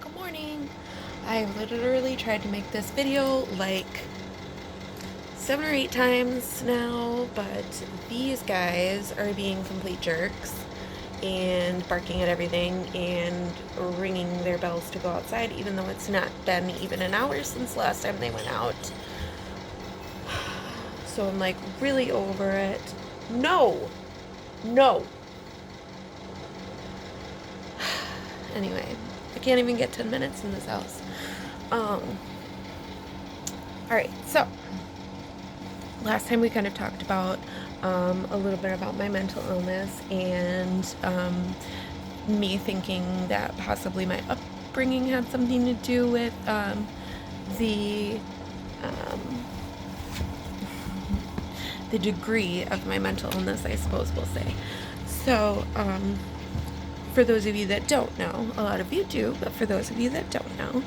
Good morning. I've literally tried to make this video like 7 or 8 times now, but these guys are being complete jerks and barking at everything and ringing their bells to go outside, even though it's not been even an hour since last time they went out. So I'm like really over it. No! No! Anyway, I can't even get 10 minutes in this house. Alright, so last time we kind of talked about a little bit about my mental illness and me thinking that possibly my upbringing had something to do with the the degree of my mental illness, I suppose we'll say. So, for those of you that don't know, a lot of you do, but for those of you that don't know,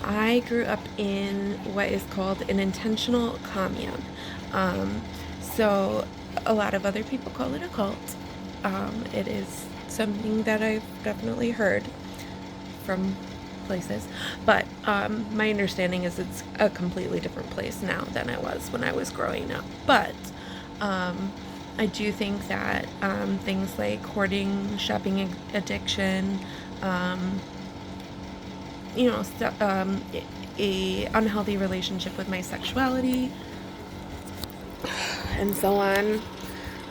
I grew up in what is called an intentional commune. So a lot of other people call it a cult. It is something that I've definitely heard from places, but my understanding is it's a completely different place now than it was when I was growing up. But I do think that things like hoarding, shopping addiction, a unhealthy relationship with my sexuality, and so on,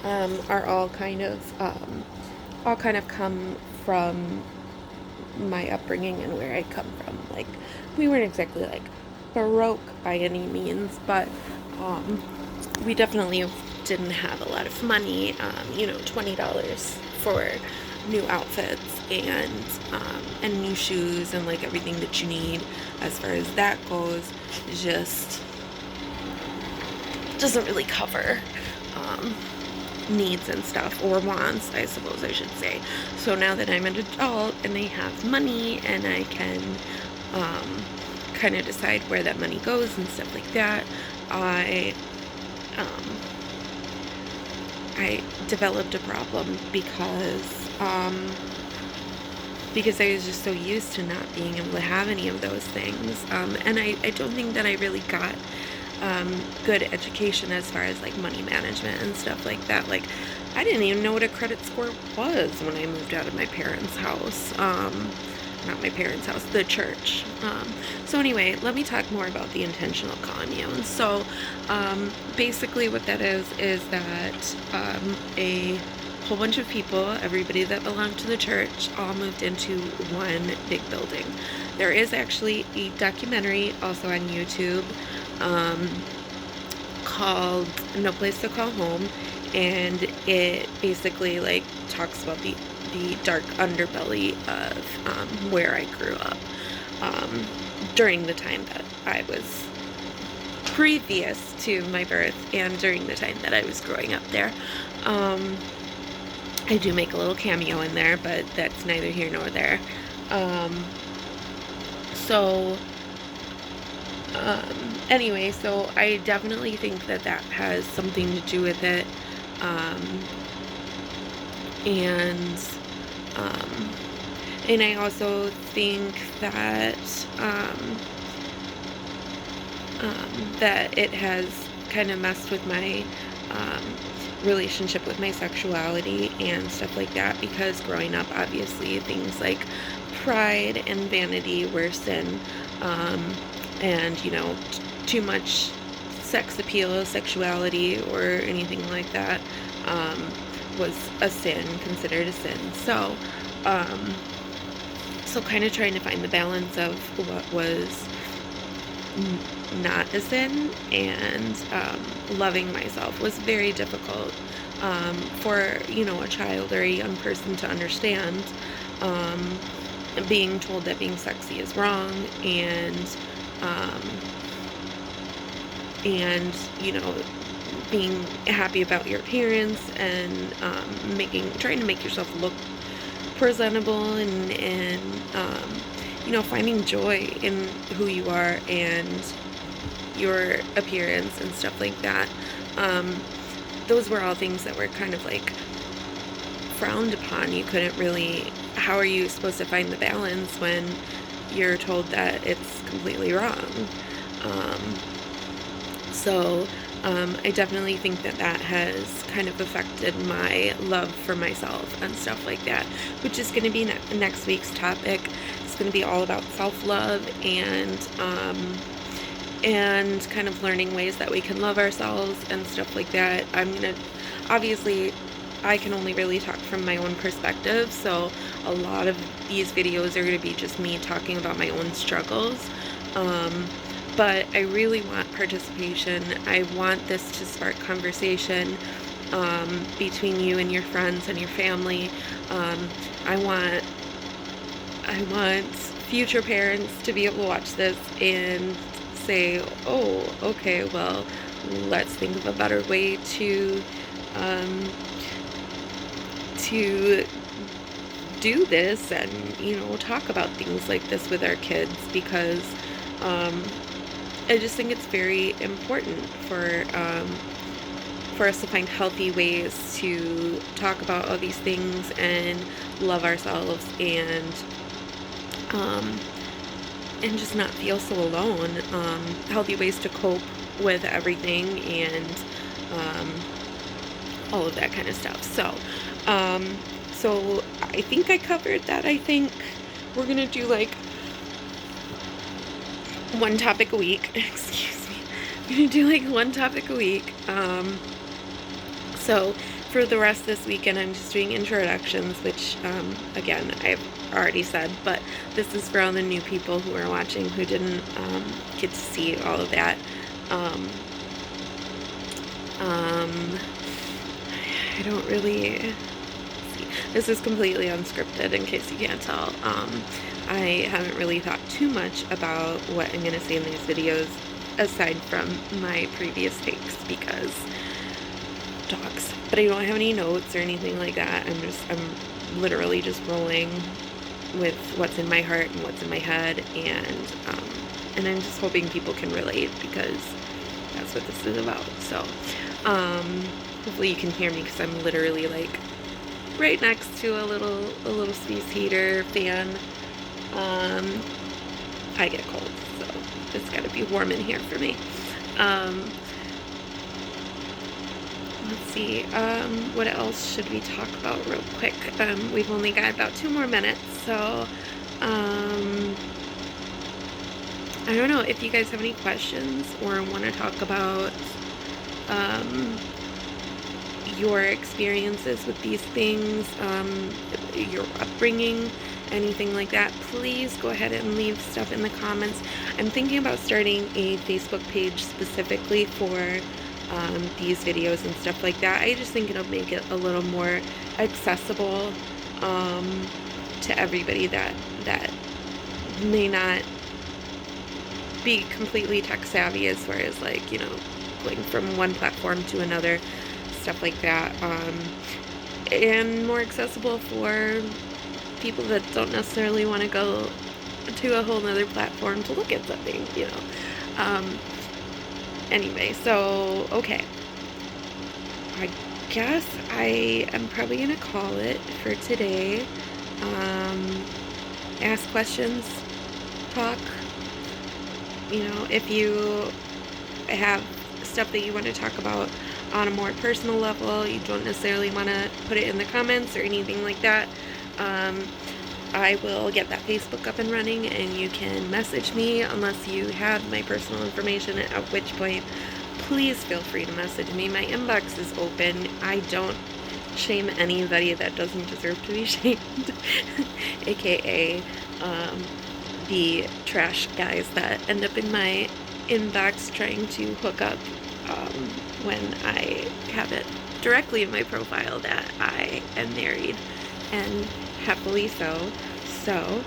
are all kind of come from my upbringing and where I come from. Like, we weren't exactly like Baroque by any means, but we definitely didn't have a lot of money. $20 for new outfits and new shoes and like everything that you need as far as that goes just doesn't really cover needs and stuff, or wants, I suppose I should say. So now that I'm an adult and I have money and I can kind of decide where that money goes and stuff like that, I developed a problem because I was just so used to not being able to have any of those things. And I don't think that I really got good education as far as like money management and stuff like that. Like, I didn't even know what a credit score was when I moved out of my parents' house. Not my parents' house, the church. So anyway, let me talk more about the intentional commune. So basically what that is that a whole bunch of people, everybody that belonged to the church, all moved into one big building. There is actually a documentary also on YouTube called No Place to Call Home, and it basically like talks about the dark underbelly of where I grew up during the time that I was previous to my birth and during the time that I was growing up there. I do make a little cameo in there, but that's neither here nor there. Anyway, so I definitely think that has something to do with it. And I also think that that it has kind of messed with my relationship with my sexuality and stuff like that, because growing up, obviously, things like pride and vanity were sin, and too much sex appeal, sexuality, or anything like that was a sin, considered a sin. So kind of trying to find the balance of what was not a sin and loving myself was very difficult for a child or a young person to understand. Being told that being sexy is wrong, and being happy about your appearance and trying to make yourself look presentable and finding joy in who you are and your appearance and stuff like that. Those were all things that were kind of like frowned upon. You couldn't really, how are you supposed to find the balance when you're told that it's completely wrong. So I definitely think that that has kind of affected my love for myself and stuff like that, which is going to be next week's topic. It's going to be all about self-love and kind of learning ways that we can love ourselves and stuff like that. I'm going to, obviously, I can only really talk from my own perspective, so a lot of these videos are going to be just me talking about my own struggles. But I really want participation. I want this to spark conversation between you and your friends and your family. I want future parents to be able to watch this and say, oh, okay, well, let's think of a better way to do this and, you know, talk about things like this with our kids, because I just think it's very important for us to find healthy ways to talk about all these things and love ourselves and just not feel so alone. Healthy ways to cope with everything and all of that kind of stuff. So, so I think I covered that. I think we're gonna do like one topic a week. Excuse me. I'm gonna do like one topic a week. So for the rest of this weekend, I'm just doing introductions, which again, I've already said, but this is for all the new people who are watching who didn't get to see all of that. I don't really see. This is completely unscripted, in case you can't tell. I haven't really thought too much about what I'm going to say in these videos, aside from my previous takes, because dogs. But I don't have any notes or anything like that. I'm literally just rolling with what's in my heart and what's in my head, and I'm just hoping people can relate, because that's what this is about. So hopefully you can hear me, because I'm literally like right next to a little space heater fan. I get cold, so it's got to be warm in here for me. Let's see, what else should we talk about real quick? We've only got about 2 more minutes, so I don't know if you guys have any questions or want to talk about your experiences with these things, your upbringing, anything like that. Please go ahead and leave stuff in the comments. I'm thinking about starting a Facebook page specifically for these videos and stuff like that. I just think it'll make it a little more accessible to everybody that may not be completely tech savvy, as far as like, you know, going from one platform to another, stuff like that, and more accessible for people that don't necessarily want to go to a whole nother platform to look at something, you know. Anyway, so okay, I guess I am probably gonna call it for today. Ask questions, talk, you know, if you have stuff that you want to talk about on a more personal level, you don't necessarily want to put it in the comments or anything like that, I will get that Facebook up and running, and you can message me unless you have my personal information, at which point please feel free to message me. My inbox is open. I don't shame anybody that doesn't deserve to be shamed, aka the trash guys that end up in my inbox trying to hook up when I have it directly in my profile that I am married, and happily so. So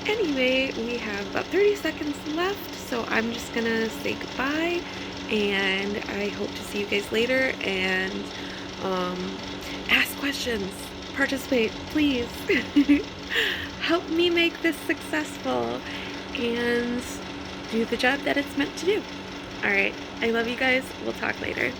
anyway, we have about 30 seconds left, so I'm just gonna say goodbye, and I hope to see you guys later. And ask questions, participate, please. Help me make this successful and do the job that it's meant to do. Alright, I love you guys. We'll talk later.